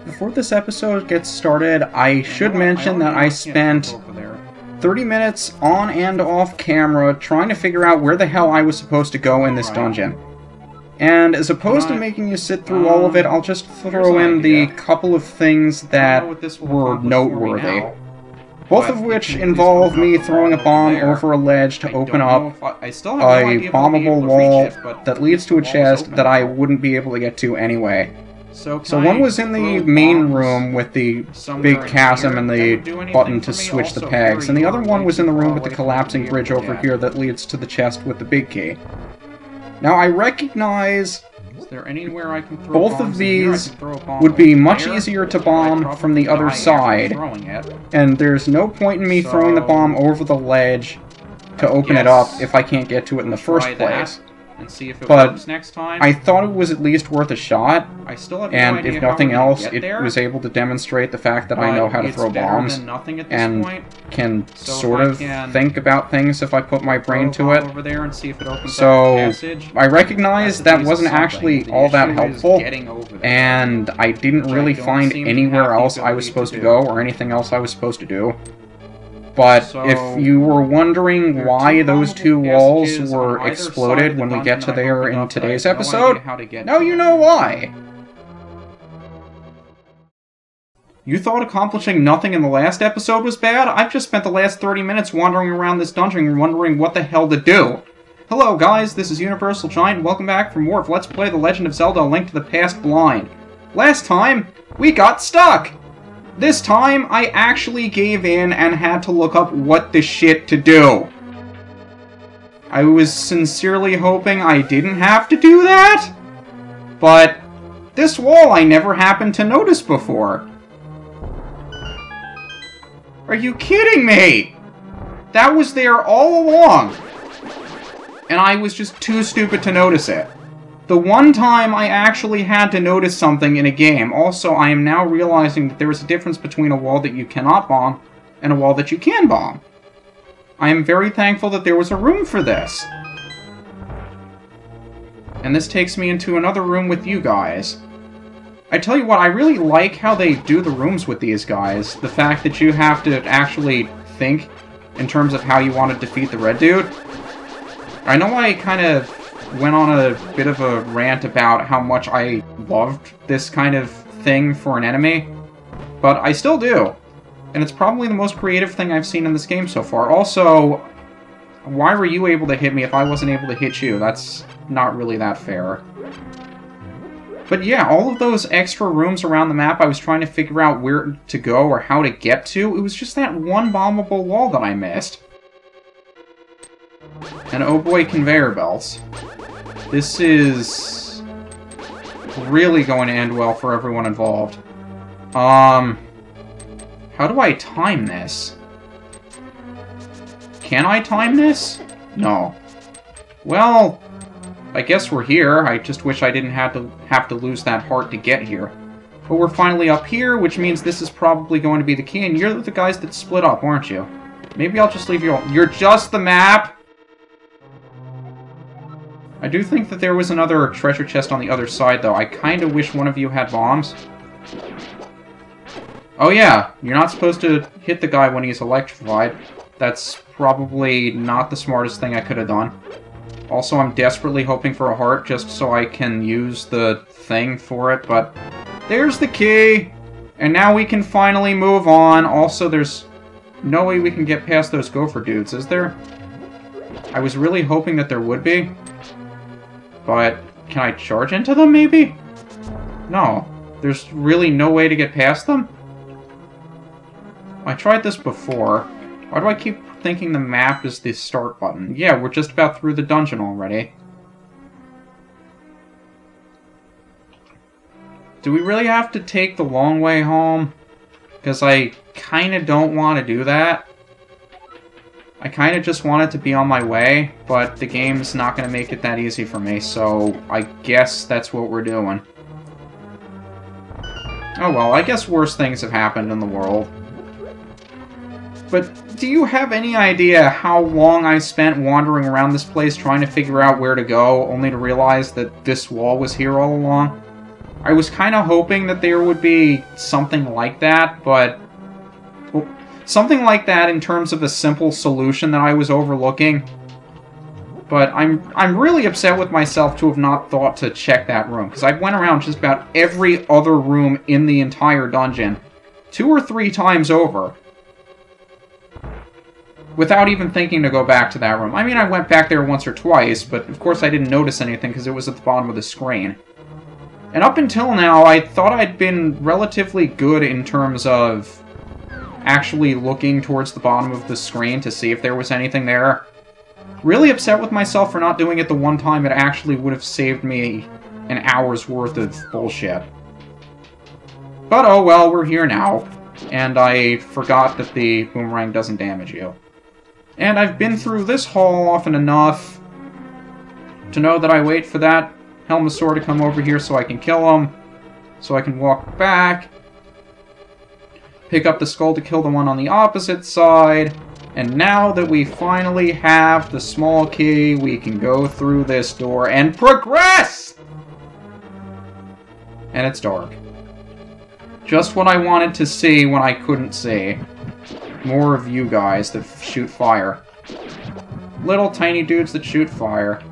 Before this episode gets started, I should mention that I spent 30 minutes on and off camera trying to figure out where the hell I was supposed to go in this dungeon. And as opposed to making you sit through all of it, I'll just throw in the couple of things that were noteworthy. Both of which involve me throwing a bomb over a ledge to open up a bombable wall that leads to a chest that I wouldn't be able to get to anyway. So one was in the main room with the big chasm and the button to switch the pegs, and the other one was in the room with the collapsing bridge over here that leads to the chest with the big key. Now I recognize both of these would be much easier to bomb from the other side, and there's no point in me throwing the bomb over the ledge to open it up if I can't get to it in the first place. But I thought it was at least worth a shot, and if nothing else, it was able to demonstrate the fact that I know how to throw bombs, and can sort of think about things if I put my brain to it. So I recognize that wasn't actually all that helpful, and I didn't really find anywhere else I was supposed to go, or anything else I was supposed to do. But if you were wondering why those two walls were exploded when we get to there in today's episode, now you know why! You thought accomplishing nothing in the last episode was bad? I've just spent the last 30 minutes wandering around this dungeon wondering what the hell to do. Hello guys, this is UniversalGiant, welcome back for more of Let's Play The Legend of Zelda: A Link to the Past Blind. Last time, we got stuck! This time, I actually gave in and had to look up what the shit to do. I was sincerely hoping I didn't have to do that, but this wall I never happened to notice before. Are you kidding me? That was there all along, and I was just too stupid to notice it. The one time I actually had to notice something in a game. Also, I am now realizing that there is a difference between a wall that you cannot bomb and a wall that you can bomb. I am very thankful that there was a room for this. And this takes me into another room with you guys. I tell you what, I really like how they do the rooms with these guys. The fact that you have to actually think in terms of how you want to defeat the red dude. I know I kind of went on a bit of a rant about how much I loved this kind of thing for an enemy, but I still do. And it's probably the most creative thing I've seen in this game so far. Also, why were you able to hit me if I wasn't able to hit you? That's not really that fair. But yeah, all of those extra rooms around the map I was trying to figure out where to go or how to get to, it was just that one bombable wall that I missed. And oh boy, conveyor belts. This is really going to end well for everyone involved. How do I time this? Can I time this? No. Well, I guess we're here. I just wish I didn't have to lose that heart to get here. But we're finally up here, which means this is probably going to be the key, and you're the guys that split up, aren't you? Maybe I'll just leave you all. You're just the map? I do think that there was another treasure chest on the other side, though. I kind of wish one of you had bombs. Oh yeah, you're not supposed to hit the guy when he's electrified. That's probably not the smartest thing I could have done. Also, I'm desperately hoping for a heart just so I can use the thing for it, but there's the key! And now we can finally move on. Also, there's no way we can get past those gopher dudes, is there? I was really hoping that there would be. But can I charge into them, maybe? No. There's really no way to get past them? I tried this before. Why do I keep thinking the map is the start button? Yeah, we're just about through the dungeon already. Do we really have to take the long way home? Because I kind of don't want to do that. I kind of just want it to be on my way, but the game's not going to make it that easy for me, so I guess that's what we're doing. Oh well, I guess worse things have happened in the world. But do you have any idea how long I spent wandering around this place trying to figure out where to go, only to realize that this wall was here all along? I was kind of hoping that there would be something like that, but... Well, something like that in terms of a simple solution that I was overlooking. But I'm really upset with myself to have not thought to check that room, because I went around just about every other room in the entire dungeon 2 or 3 times over without even thinking to go back to that room. I mean, I went back there once or twice, but of course I didn't notice anything because it was at the bottom of the screen. And up until now, I thought I'd been relatively good in terms of actually looking towards the bottom of the screen to see if there was anything there. Really upset with myself for not doing it the one time it actually would have saved me an hour's worth of bullshit. But oh well, we're here now. And I forgot that the boomerang doesn't damage you. And I've been through this hall often enough to know that I wait for that Helm-Is-Sore to come over here so I can kill him. So I can walk back. Pick up the skull to kill the one on the opposite side. And now that we finally have the small key, we can go through this door and progress! And it's dark. Just what I wanted to see when I couldn't see. More of you guys that shoot fire. Little tiny dudes that shoot fire.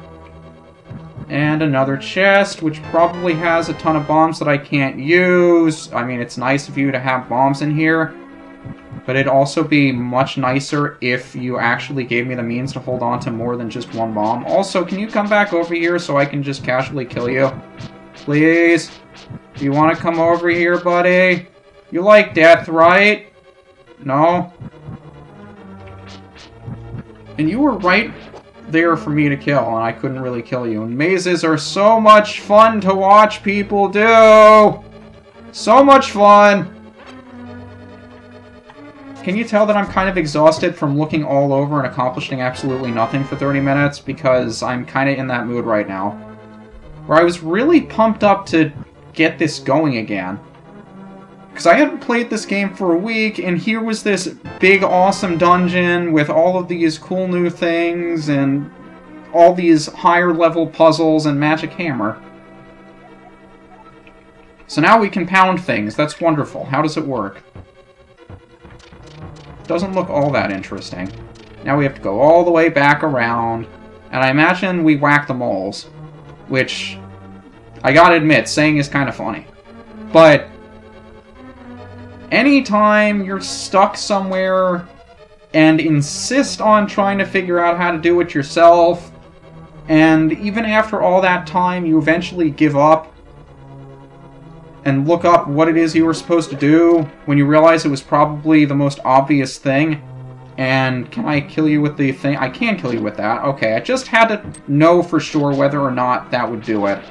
And another chest, which probably has a ton of bombs that I can't use. I mean, it's nice of you to have bombs in here. But it'd also be much nicer if you actually gave me the means to hold on to more than just one bomb. Also, can you come back over here so I can just casually kill you? Please? Do you want to come over here, buddy? You like death, right? No? And you were right there for me to kill, and I couldn't really kill you. And mazes are so much fun to watch people do! So much fun! Can you tell that I'm kind of exhausted from looking all over and accomplishing absolutely nothing for 30 minutes? Because I'm kind of in that mood right now. Where I was really pumped up to get this going again. Because I hadn't played this game for a week, and here was this big, awesome dungeon with all of these cool new things, and all these higher-level puzzles and magic hammer. So now we can pound things. That's wonderful. How does it work? Doesn't look all that interesting. Now we have to go all the way back around, and I imagine we whack the moles, which, I gotta admit, saying is kind of funny. But anytime you're stuck somewhere and insist on trying to figure out how to do it yourself, and even after all that time you eventually give up and look up what it is you were supposed to do when you realize it was probably the most obvious thing. And can I kill you with the thing? I can kill you with that. Okay, I just had to know for sure whether or not that would do it.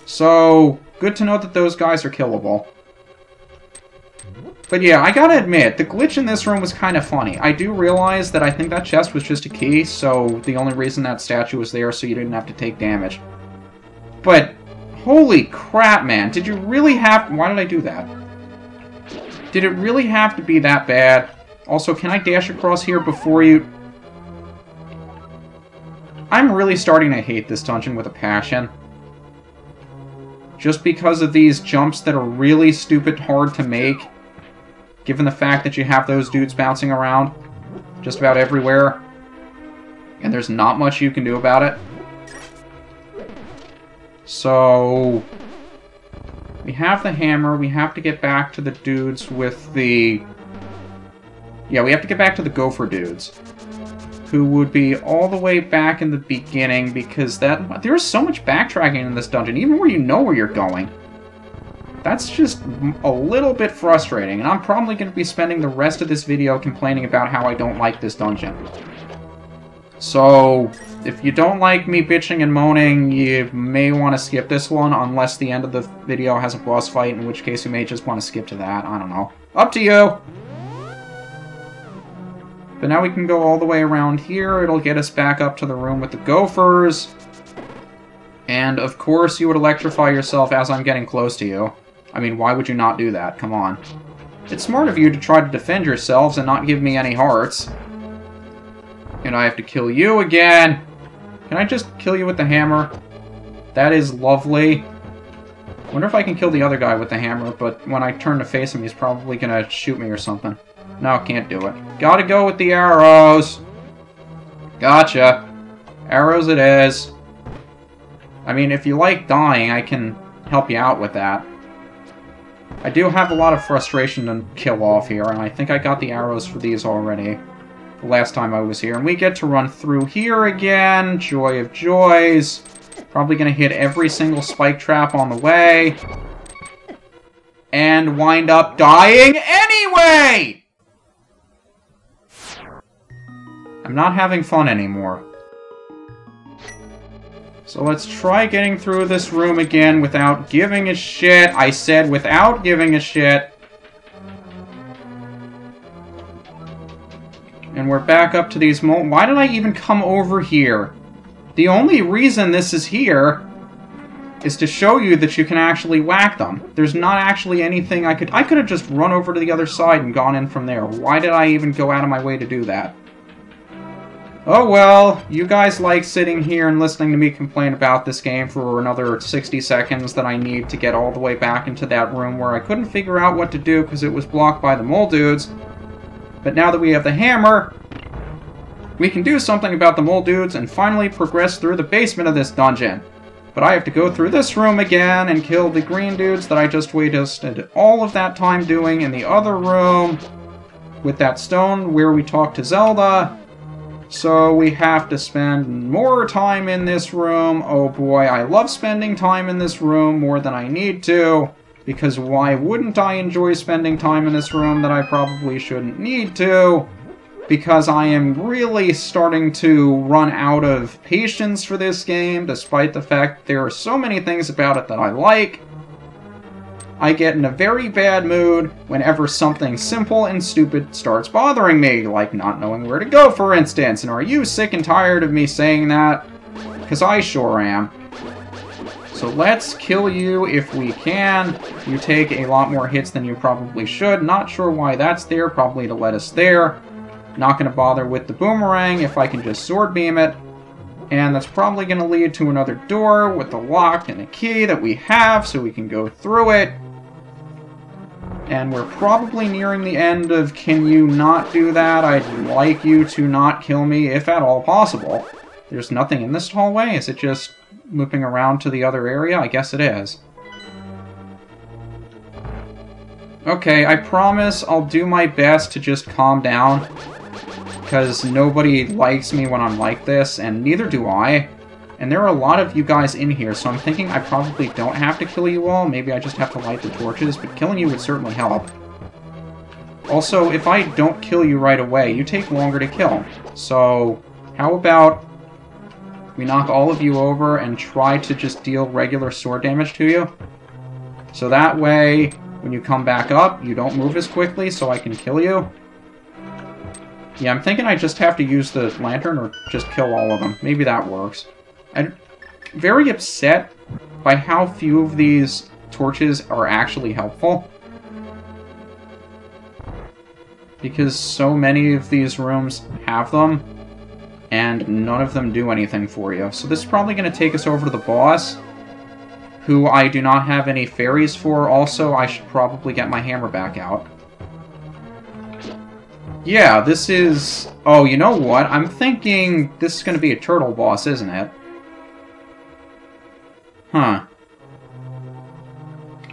So, good to know that those guys are killable. But yeah, I gotta admit, the glitch in this room was kind of funny. I do realize that I think that chest was just a key, so the only reason that statue was there so you didn't have to take damage. But holy crap, man. Did you really have... Why did I do that? Did it really have to be that bad? Also, can I dash across here before you... I'm really starting to hate this dungeon with a passion. Just because of these jumps that are really stupid hard to make. Given the fact that you have those dudes bouncing around just about everywhere. And there's not much you can do about it. So, we have the hammer, we have to get back to the dudes with the... Yeah, we have to get back to the gopher dudes. Who would be all the way back in the beginning, because there's so much backtracking in this dungeon, even where you know where you're going. That's just a little bit frustrating, and I'm probably going to be spending the rest of this video complaining about how I don't like this dungeon. So, if you don't like me bitching and moaning, you may want to skip this one, unless the end of the video has a boss fight, in which case you may just want to skip to that. I don't know. Up to you! But now we can go all the way around here. It'll get us back up to the room with the gophers. And, of course, you would electrify yourself as I'm getting close to you. I mean, why would you not do that? Come on. It's smart of you to try to defend yourselves and not give me any hearts. And I have to kill you again. Can I just kill you with the hammer? That is lovely. Wonder if I can kill the other guy with the hammer, but when I turn to face him, he's probably gonna shoot me or something. No, can't do it. Gotta go with the arrows! Gotcha. Arrows it is. I mean, if you like dying, I can help you out with that. I do have a lot of frustration to kill off here, and I think I got the arrows for these already the last time I was here. And we get to run through here again. Joy of joys. Probably gonna hit every single spike trap on the way. And wind up dying anyway! I'm not having fun anymore. So let's try getting through this room again without giving a shit. I said without giving a shit. And we're back up to these Why did I even come over here? The only reason this is here is to show you that you can actually whack them. There's not actually anything I could have just run over to the other side and gone in from there. Why did I even go out of my way to do that? Oh well, you guys like sitting here and listening to me complain about this game for another 60 seconds that I need to get all the way back into that room where I couldn't figure out what to do because it was blocked by the mole dudes. But now that we have the hammer, we can do something about the mole dudes and finally progress through the basement of this dungeon. But I have to go through this room again and kill the green dudes that I just wasted all of that time doing in the other room with that stone where we talked to Zelda. So we have to spend more time in this room. Oh boy, I love spending time in this room more than I need to. Because why wouldn't I enjoy spending time in this room that I probably shouldn't need to? Because I am really starting to run out of patience for this game, despite the fact there are so many things about it that I like. I get in a very bad mood whenever something simple and stupid starts bothering me, like not knowing where to go, for instance. And are you sick and tired of me saying that? Because I sure am. So let's kill you if we can. You take a lot more hits than you probably should. Not sure why that's there, probably to let us there. Not going to bother with the boomerang if I can just sword beam it. And that's probably going to lead to another door with a lock and a key that we have so we can go through it. And we're probably nearing the end of can you not do that? I'd like you to not kill me if at all possible. There's nothing in this hallway? Is it just looping around to the other area? I guess it is. Okay, I promise I'll do my best to just calm down. Because nobody likes me when I'm like this, and neither do I. And there are a lot of you guys in here, so I'm thinking I probably don't have to kill you all. Maybe I just have to light the torches, but killing you would certainly help. Also, if I don't kill you right away, you take longer to kill. So, how about we knock all of you over and try to just deal regular sword damage to you? So that way, when you come back up, you don't move as quickly, so I can kill you. Yeah, I'm thinking I just have to use the lantern or just kill all of them. Maybe that works. I'm very upset by how few of these torches are actually helpful. Because so many of these rooms have them, and none of them do anything for you. So this is probably going to take us over to the boss, who I do not have any fairies for. Also, I should probably get my hammer back out. Yeah, this is... Oh, you know what? I'm thinking this is going to be a turtle boss, isn't it? Huh.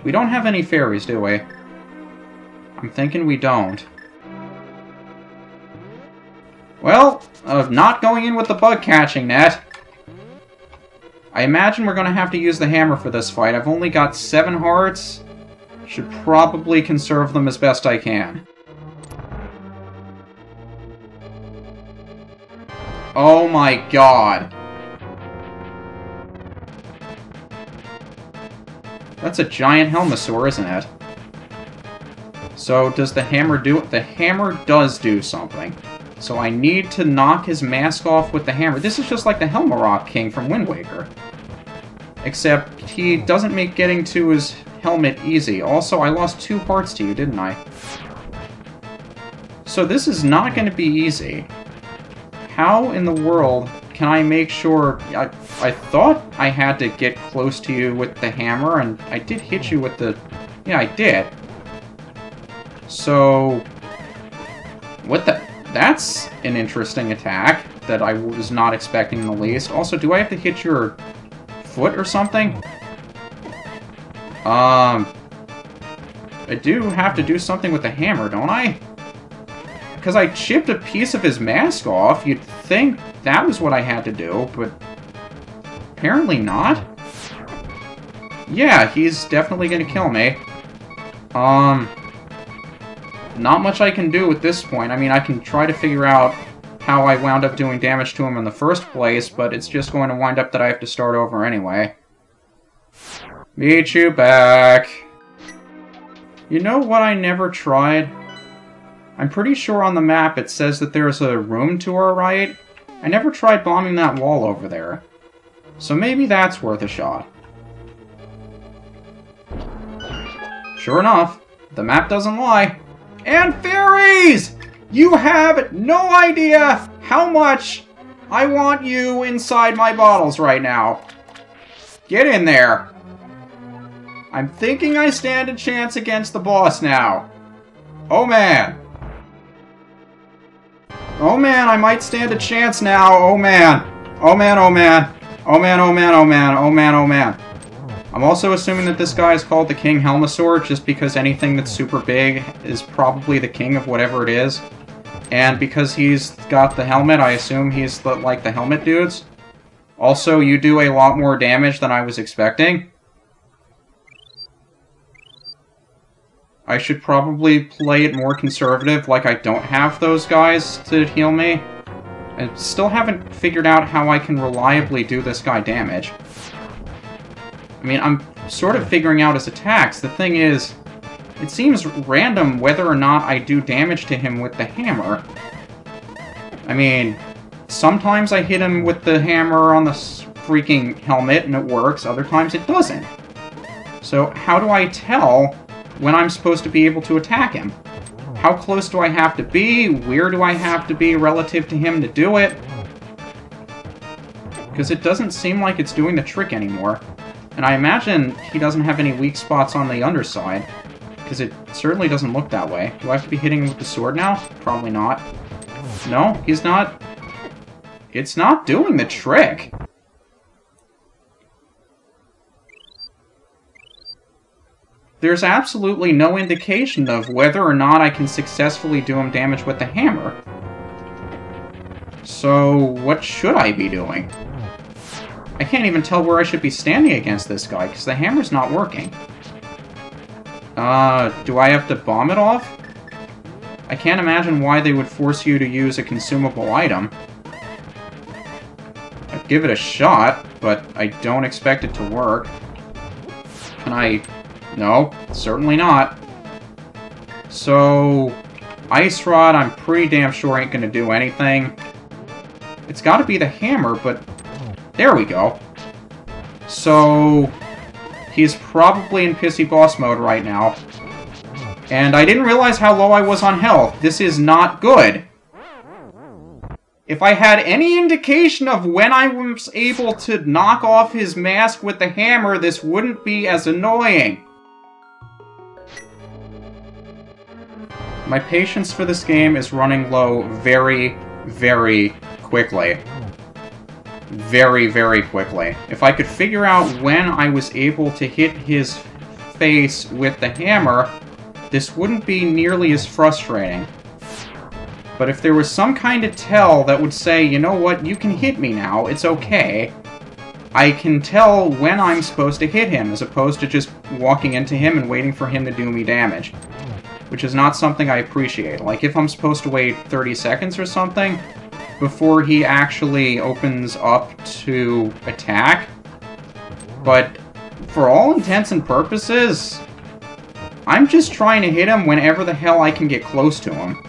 We don't have any fairies, do we? I'm thinking we don't. Well, not going in with the bug catching net. I imagine we're going to have to use the hammer for this fight. I've only got 7 hearts. Should probably conserve them as best I can. Oh my god. That's a giant Helm-Is-Sore, isn't it? So, does the hammer do it? The hammer does do something. So I need to knock his mask off with the hammer. This is just like the Helm-Rock King from Wind Waker. Except he doesn't make getting to his helmet easy. Also, I lost 2 hearts to you, didn't I? So this is not going to be easy. How in the world can I make sure... I thought I had to get close to you with the hammer, and I did hit you with the... Yeah, I did. So... What the... That's an interesting attack that I was not expecting in the least. Also, do I have to hit your foot or something? I do have to do something with the hammer, don't I? Because I chipped a piece of his mask off. You'd think that was what I had to do, but apparently not. Yeah, he's definitely gonna kill me. Not much I can do at this point. I mean, I can try to figure out how I wound up doing damage to him in the first place, but it's just going to wind up that I have to start over anyway. Meet you back. You know what I never tried? I'm pretty sure on the map it says that there's a room to our right. I never tried bombing that wall over there. So maybe that's worth a shot. Sure enough, the map doesn't lie. And fairies! You have no idea how much I want you inside my bottles right now. Get in there. I'm thinking I stand a chance against the boss now. Oh man. Oh man, I might stand a chance now. Oh man. Oh man, oh man. Oh man, oh man, oh man, oh man, oh man. I'm also assuming that this guy is called the King Helm-Is-Sore just because anything that's super big is probably the king of whatever it is. And because he's got the helmet, I assume he's like the helmet dudes. Also, you do a lot more damage than I was expecting. I should probably play it more conservative, like I don't have those guys to heal me. I still haven't figured out how I can reliably do this guy damage. I mean, I'm sort of figuring out his attacks. The thing is, it seems random whether or not I do damage to him with the hammer. I mean, sometimes I hit him with the hammer on the freaking helmet and it works, other times it doesn't. So how do I tell when I'm supposed to be able to attack him? How close do I have to be? Where do I have to be relative to him to do it? Because it doesn't seem like it's doing the trick anymore. And I imagine he doesn't have any weak spots on the underside, because it certainly doesn't look that way. Do I have to be hitting him with the sword now? Probably not. No, he's not. It's not doing the trick. There's absolutely no indication of whether or not I can successfully do him damage with the hammer. So, what should I be doing? I can't even tell where I should be standing against this guy, because the hammer's not working. Do I have to bomb it off? I can't imagine why they would force you to use a consumable item. I'd give it a shot, but I don't expect it to work. Can I... No, certainly not. So... Ice Rod, I'm pretty damn sure ain't gonna do anything. It's gotta be the hammer, but... There we go. So, he's probably in pissy boss mode right now. And I didn't realize how low I was on health. This is not good. If I had any indication of when I was able to knock off his mask with the hammer, this wouldn't be as annoying. My patience for this game is running low very, very quickly. Very, very quickly. If I could figure out when I was able to hit his face with the hammer, this wouldn't be nearly as frustrating. But if there was some kind of tell that would say, you know what, you can hit me now, it's okay, I can tell when I'm supposed to hit him, as opposed to just walking into him and waiting for him to do me damage. Which is not something I appreciate. Like, if I'm supposed to wait 30 seconds or something before he actually opens up to attack. But for all intents and purposes, I'm just trying to hit him whenever the hell I can get close to him.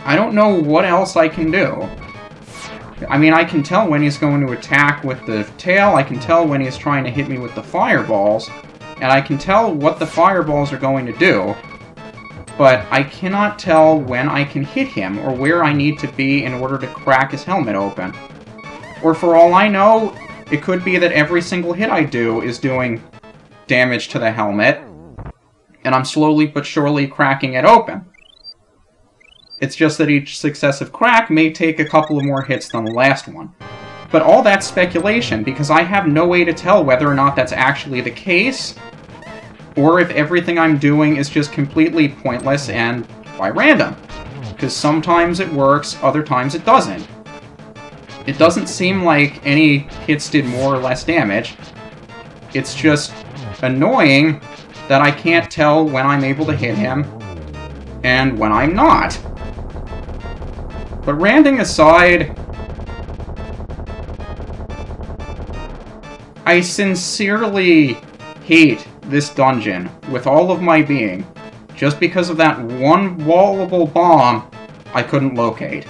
I don't know what else I can do. I mean, I can tell when he's going to attack with the tail, I can tell when he's trying to hit me with the fireballs, and I can tell what the fireballs are going to do. But I cannot tell when I can hit him, or where I need to be in order to crack his helmet open. Or for all I know, it could be that every single hit I do is doing damage to the helmet, and I'm slowly but surely cracking it open. It's just that each successive crack may take a couple of more hits than the last one. But all that's speculation, because I have no way to tell whether or not that's actually the case, or if everything I'm doing is just completely pointless and by random. Because sometimes it works, other times it doesn't. It doesn't seem like any hits did more or less damage. It's just annoying that I can't tell when I'm able to hit him and when I'm not. But ranting aside, I sincerely hate this dungeon with all of my being, just because of that one wallable bomb I couldn't locate.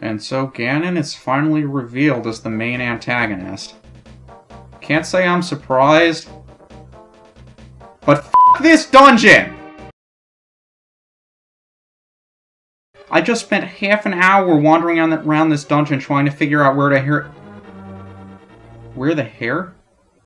And so Ganon is finally revealed as the main antagonist. Can't say I'm surprised, but f*** this dungeon! I just spent half an hour wandering around this dungeon trying to figure out where the hair...